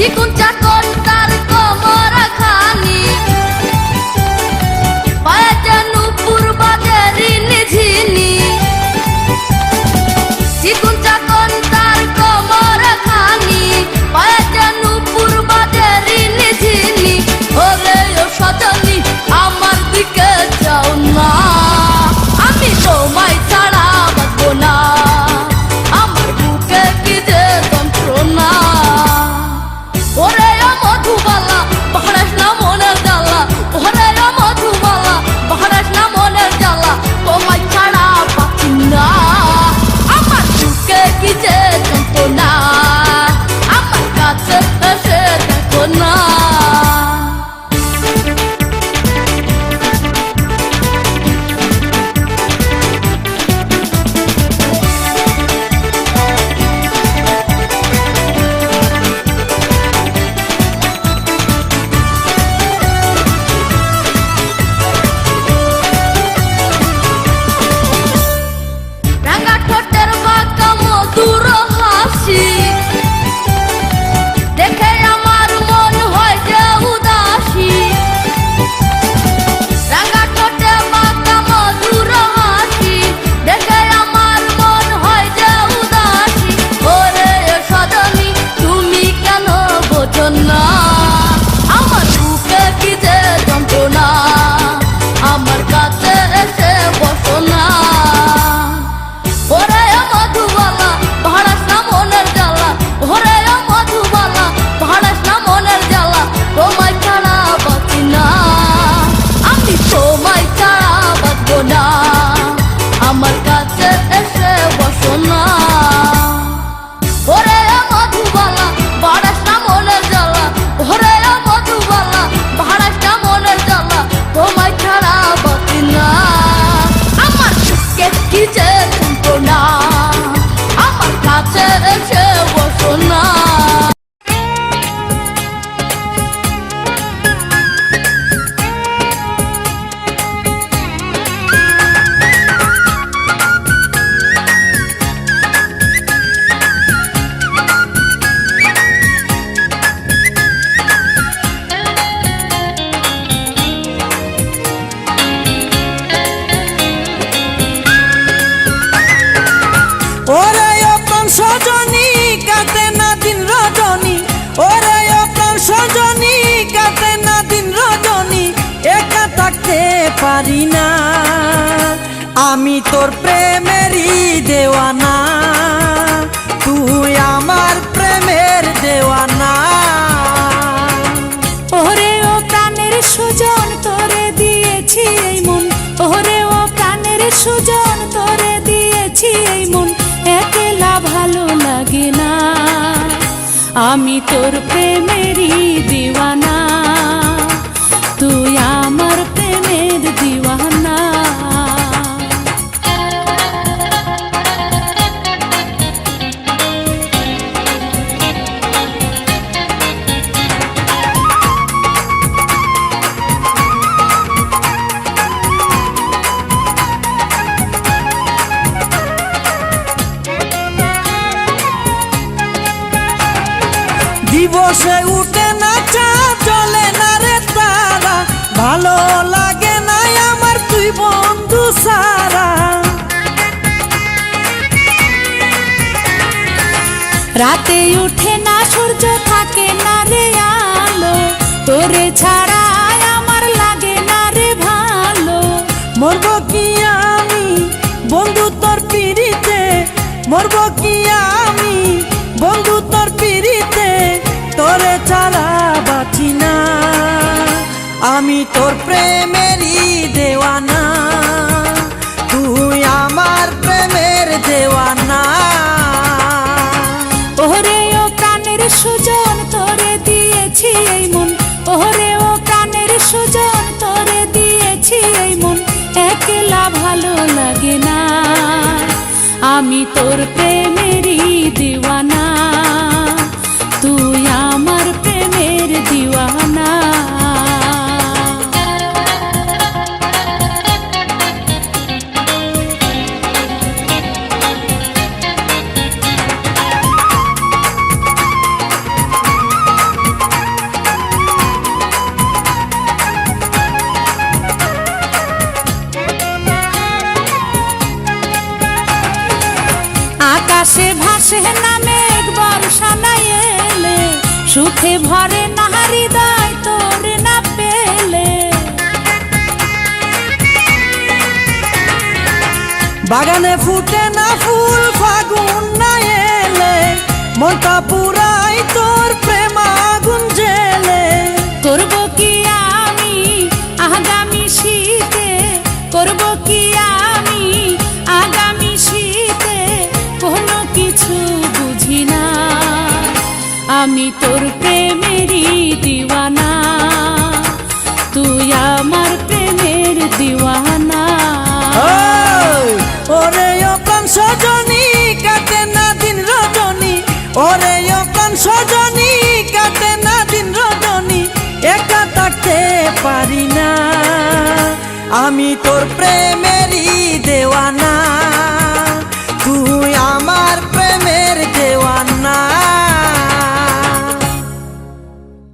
চিকুন চাকন তার কোমর খানি পায়ে যেন পূর্বাদের নিঝিনি চিকুন চাকন তার কোমর খানি পায়ে যেন পূর্বাদের নিঝিনি ওরে ও সজনী আমার দিকে যাও না আমি তোমায় ছাড়া বাঁচবো না আমার বুকে কি যে যন্ত্রণা ওরে ও মধুবালা বাড়াস না মনের জ্বালা ওরে ও মধুবালা বাড়াস না মনের জ্বালা তোমায় ছাড়া বাঁচি না আমার বুকে কি যে যন্ত্রণা আমার কাছে এসে দেখো না রাঙা ঠোঁটের বাঁকা মধুর হাসি দেখে আমার মন হয় যে উদাসী রাঙা ঠোঁটে বাঁকা মধুর হাসি দেখে আমার মন হয় যে উদাসী ওরে সজনী তুমি কেন বোঝো না আমার বুকে কি যে যন্ত্রণা আমার কাছে এসে বসো না ওরে ও মধুবালা বাড়াস না মনের জ্বালা ওরে ও মধুবালা বাড়াস না মনের জ্বালা তোমায় ছাড়া বাঁচি না আমি তোমায় ছাড়া বাঁচবো না আমার কাছে এসে বসো না ওরে ও মধুবালা বাড়াস না মনের জ্বালা ওরে ও মধুবালা বাড়াস না মনের জ্বালা তোমায় ছাড়া বাঁচি না আমার বুকে কি যে যন্ত্রণা আমার কাছে এসে বসো না ওরে ও প্রাণ সজনী কাটে না দিন রজনী ওরে ও প্রাণ সজনী কাটে না দিন রজনী একা থাকতে পারি না আমি তোর প্রেমেরই দেওয়ানা তুই আমার প্রেমের দেওয়ানা ওরে ও প্রাণের সুজন তোরে দিয়েছি এই মন ওরে ও প্রাণের সুজন তোরে দিয়েছি এই মন একলা ভালো লাগে না আমি তোর প্রেমেরই দিওয়ানা তুই আমার প্রেমের দিওয়ানা দিবসে উঠে না চাঁদ জ্বলে না রে তারা ভালো লাগে না আমার তুই বন্ধু সারা রাতে উঠে না সূর্য থাকে না রে আলো তোরে ছাড়া আমার লাগে না রে ভালো মরব কি আমি বন্ধু তোর পিড়িতে মরব কি আমি বন্ধু তোর পিড়িতে তোরে ছাড়া বাঁচি না আমি তোর প্রেমেরই দেওয়ানা তুই আমার প্রেমের দেওয়ানা ওরে ও প্রাণের সুজন তোরে দিয়েছি এই মন ওরে ও প্রাণের সুজন তোরে দিয়েছি এই মন একলা ভালো লাগে না আমি তোর প্রেমেরই দিওয়ানা তুই আমার প্রেমের দিওয়ানা সুখে ভরে না হৃদয় তোরে না পেলে। বাগানে ফুটে না ফুল ফাগুন না এলে, মনটা পুরাই তোর প্রেম আগুন জেলে। করব কি আমি আগামী শীতে, করব কি আমি আগামী শীতে, কোনো কিছু বুঝি না। আমি তোর প্রেমেরই দিওয়ানা, তুই আমার প্রেমের দিওয়ানা। ওরে ও প্রাণ সজনী কাটে না দিন রজনী, ওরে ও প্রাণ সজনী কাটে না দিন রজনী, একা থাকতে পারি না। আমি তোর প্রেমেরই দেওয়ানা, তুই আমার প্রেমের দেওয়ানা।